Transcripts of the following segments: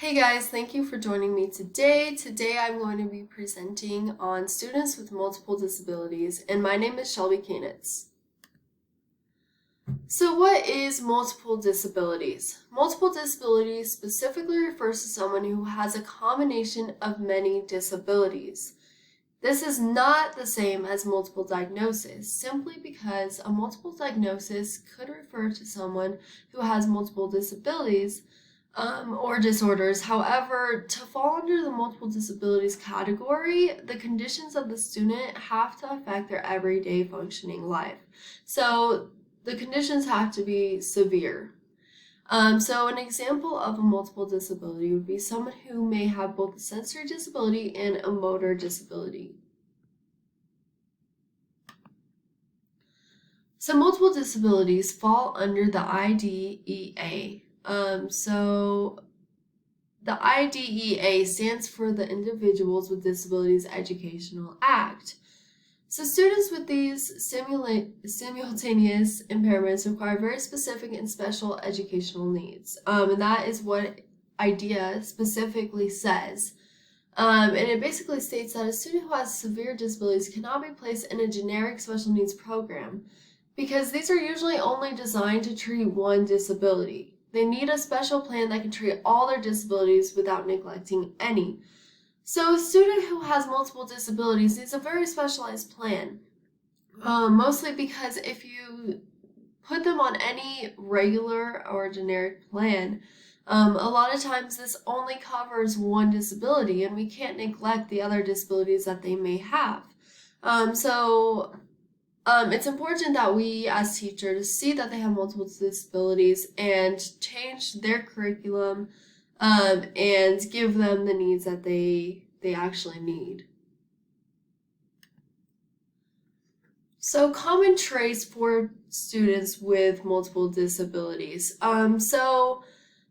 Hey guys, thank you for joining me today. Today I'm going to be presenting on students with multiple disabilities, and my name is Shelby Kanitz. So what is multiple disabilities? Multiple disabilities specifically refers to someone who has a combination of many disabilities. This is not the same as multiple diagnosis, simply because a multiple diagnosis could refer to someone who has multiple disabilities or disorders. However, to fall under the multiple disabilities category, the conditions of the student have to affect their everyday functioning life. So the conditions have to be severe. So an example of a multiple disability would be someone who may have both a sensory disability and a motor disability. So multiple disabilities fall under the IDEA. The IDEA stands for the Individuals with Disabilities Educational Act. So students with these simultaneous impairments require very specific and special educational needs. And that is what IDEA specifically says. And it basically states that a student who has severe disabilities cannot be placed in a generic special needs program because these are usually only designed to treat one disability. They need a special plan that can treat all their disabilities without neglecting any. So a student who has multiple disabilities needs a very specialized plan, mostly because if you put them on any regular or generic plan, a lot of times this only covers one disability and we can't neglect the other disabilities that they may have. It's important that we as teachers see that they have multiple disabilities and change their curriculum and give them the needs that they actually need. So common traits for students with multiple disabilities. There are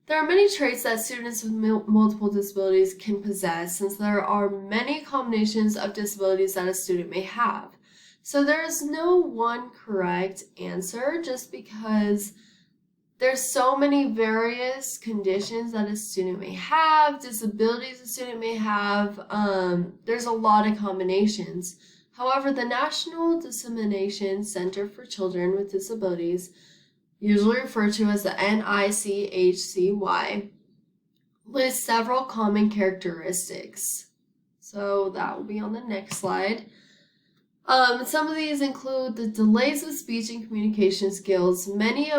many traits that students with multiple disabilities can possess, since there are many combinations of disabilities that a student may have. So there is no one correct answer, just because there's so many various conditions that a student may have, disabilities a student may have. There's a lot of combinations. However, the National Dissemination Center for Children with Disabilities, usually referred to as the NICHCY, lists several common characteristics. So that will be on the next slide. Some of these include the delays with speech and communication skills. Many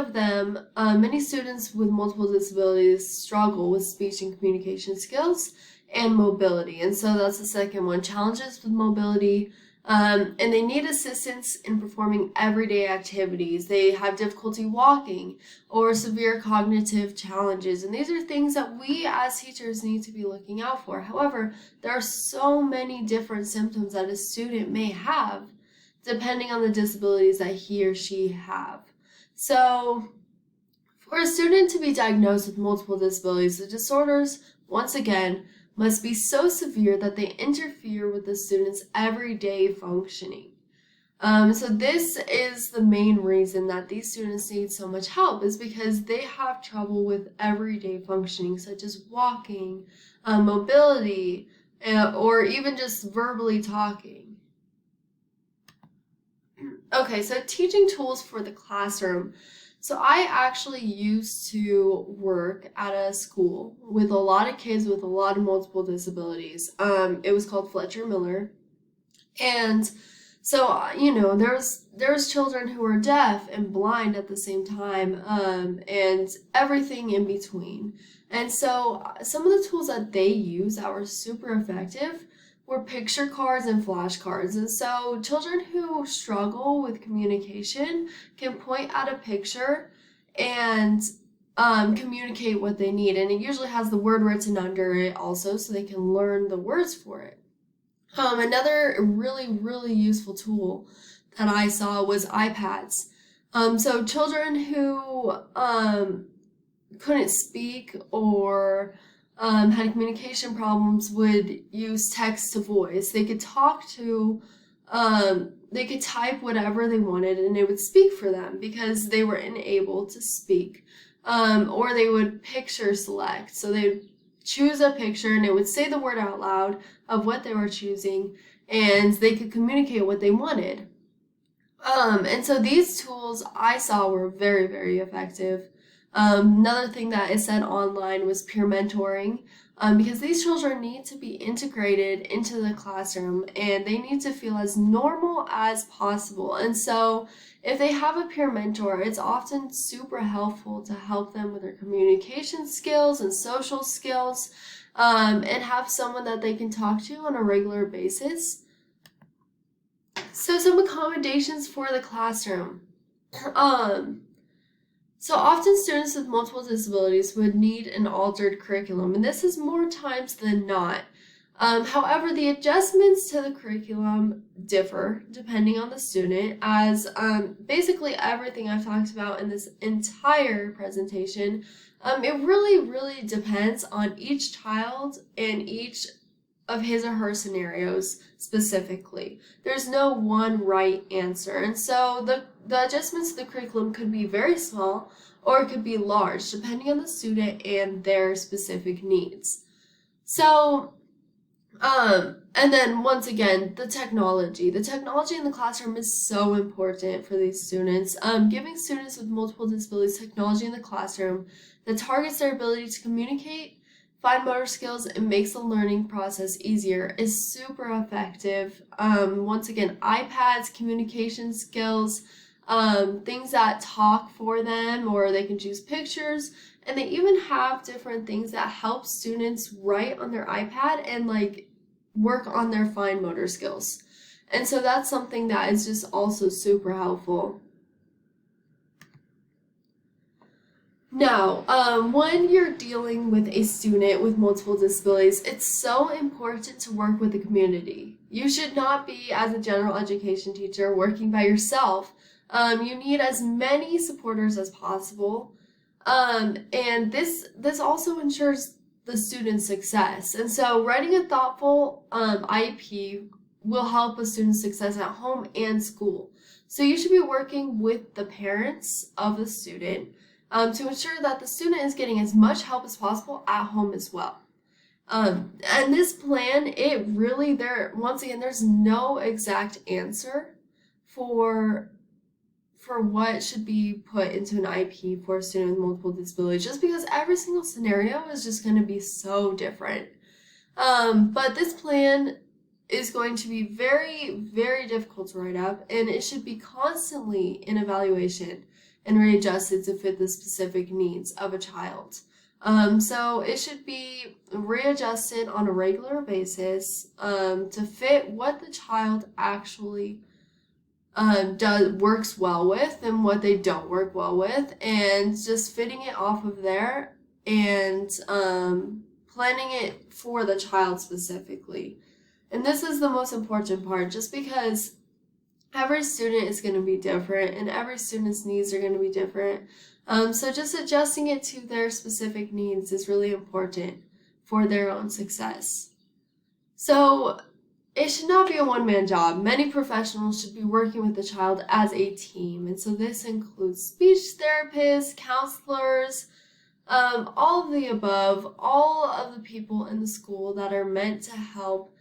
students with multiple disabilities struggle with speech and communication skills and mobility. And so that's the second one, challenges with mobility. And they need assistance in performing everyday activities. They have difficulty walking or severe cognitive challenges. And these are things that we as teachers need to be looking out for. However, there are so many different symptoms that a student may have depending on the disabilities that he or she have. So for a student to be diagnosed with multiple disabilities, the disorders, once again, must be so severe that they interfere with the student's everyday functioning. So this is the main reason that these students need so much help, is because they have trouble with everyday functioning, such as walking, mobility, or even just verbally talking. Okay, so teaching tools for the classroom. So I actually used to work at a school with a lot of kids with a lot of multiple disabilities. It was called Fletcher Miller. And so, there's children who are deaf and blind at the same time, and everything in between. And so some of the tools that they use that were super effective were picture cards and flashcards. And so children who struggle with communication can point at a picture and communicate what they need. And it usually has the word written under it also, so they can learn the words for it. Another really, really useful tool that I saw was iPads. So children who couldn't speak or had communication problems would use text to voice. They could they could type whatever they wanted and it would speak for them because they were unable to speak. Or they would picture select. So they would choose a picture and it would say the word out loud of what they were choosing, and they could communicate what they wanted. And so these tools I saw were very, very effective. Another thing that is said online was peer mentoring, because these children need to be integrated into the classroom and they need to feel as normal as possible. And so if they have a peer mentor, it's often super helpful to help them with their communication skills and social skills, and have someone that they can talk to on a regular basis. So some accommodations for the classroom. Um, so often students with multiple disabilities would need an altered curriculum, and this is more times than not. However, the adjustments to the curriculum differ depending on the student, as basically everything I've talked about in this entire presentation, it really depends on each child and each of his or her scenarios specifically. There's no one right answer. And so the adjustments to the curriculum could be very small or it could be large, depending on the student and their specific needs. So, and then once again, the technology. The technology in the classroom is so important for these students. Giving students with multiple disabilities technology in the classroom that targets their ability to communicate, fine motor skills, and makes the learning process easier is super effective. Once again, iPads, communication skills, things that talk for them, or they can choose pictures, and they even have different things that help students write on their iPad and like work on their fine motor skills. And so that's something that is just also super helpful. Now, when you're dealing with a student with multiple disabilities, it's so important to work with the community. You should not be, as a general education teacher, working by yourself. You need as many supporters as possible. And this also ensures the student's success. And so writing a thoughtful IEP will help a student's success at home and school. So you should be working with the parents of the student, to ensure that the student is getting as much help as possible at home as well. And this plan, it really, once again, there's no exact answer for what should be put into an IEP for a student with multiple disabilities, just because every single scenario is just going to be so different. But this plan is going to be very difficult to write up, and it should be constantly in evaluation and readjusted to fit the specific needs of a child. So it should be readjusted on a regular basis, to fit what the child actually works well with and what they don't work well with, and just fitting it off of there, and planning it for the child specifically. And this is the most important part, just because every student is going to be different and every student's needs are going to be different. So just adjusting it to their specific needs is really important for their own success. So it should not be a one-man job. Many professionals should be working with the child as a team. And so this includes speech therapists, counselors, all of the above, all of the people in the school that are meant to help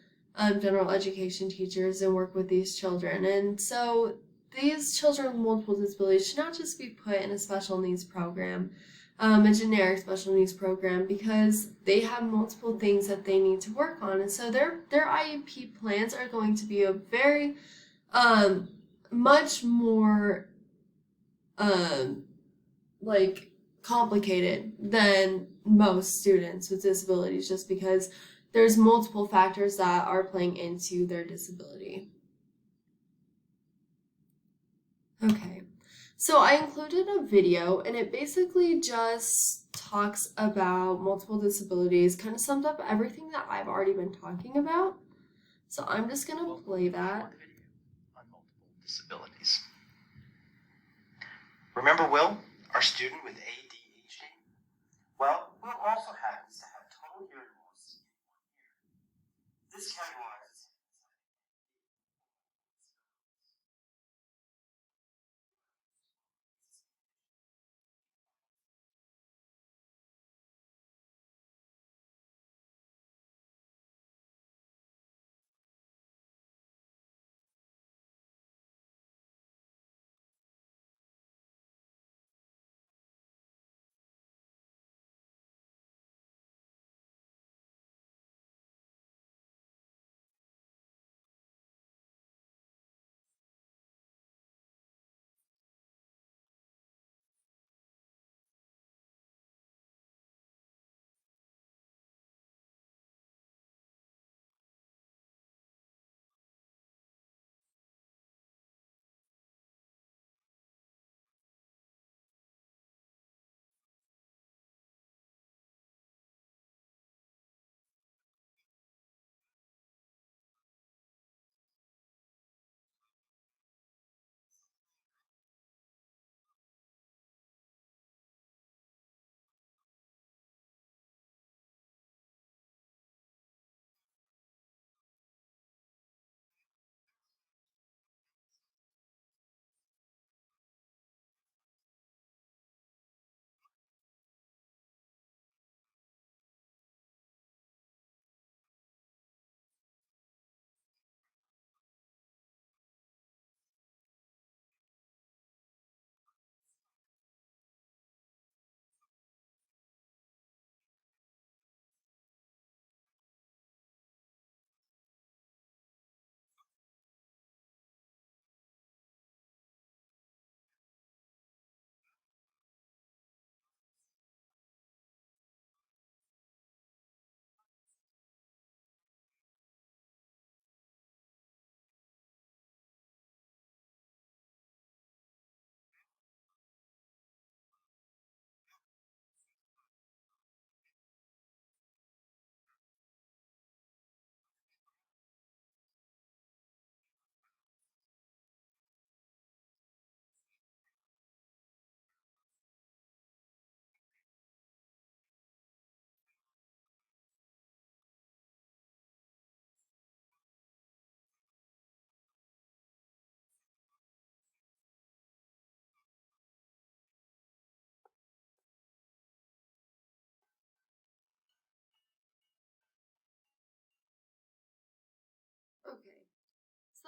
general education teachers and work with these children. And so these children with multiple disabilities should not just be put in a special needs program, a generic special needs program, because they have multiple things that they need to work on. And so their IEP plans are going to be a very much more like complicated than most students with disabilities, just because there's multiple factors that are playing into their disability. Okay, so I included a video, and it basically just talks about multiple disabilities, kind of summed up everything that I've already been talking about. So I'm just going to play that. On multiple disabilities. Remember Will, our student with ADHD? Well, Will also happens to have total hearing loss in 1 year. This categorizes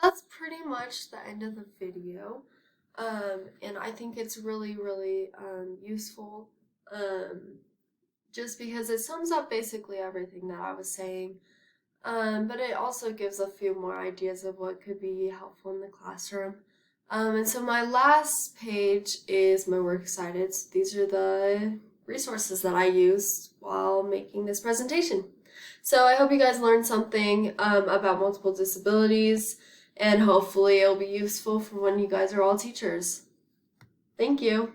That's pretty much the end of the video. And I think it's really, really useful just because it sums up basically everything that I was saying. But it also gives a few more ideas of what could be helpful in the classroom. And so my last page is my works cited. So these are the resources that I used while making this presentation. So I hope you guys learned something about multiple disabilities, and hopefully it'll be useful for when you guys are all teachers. Thank you.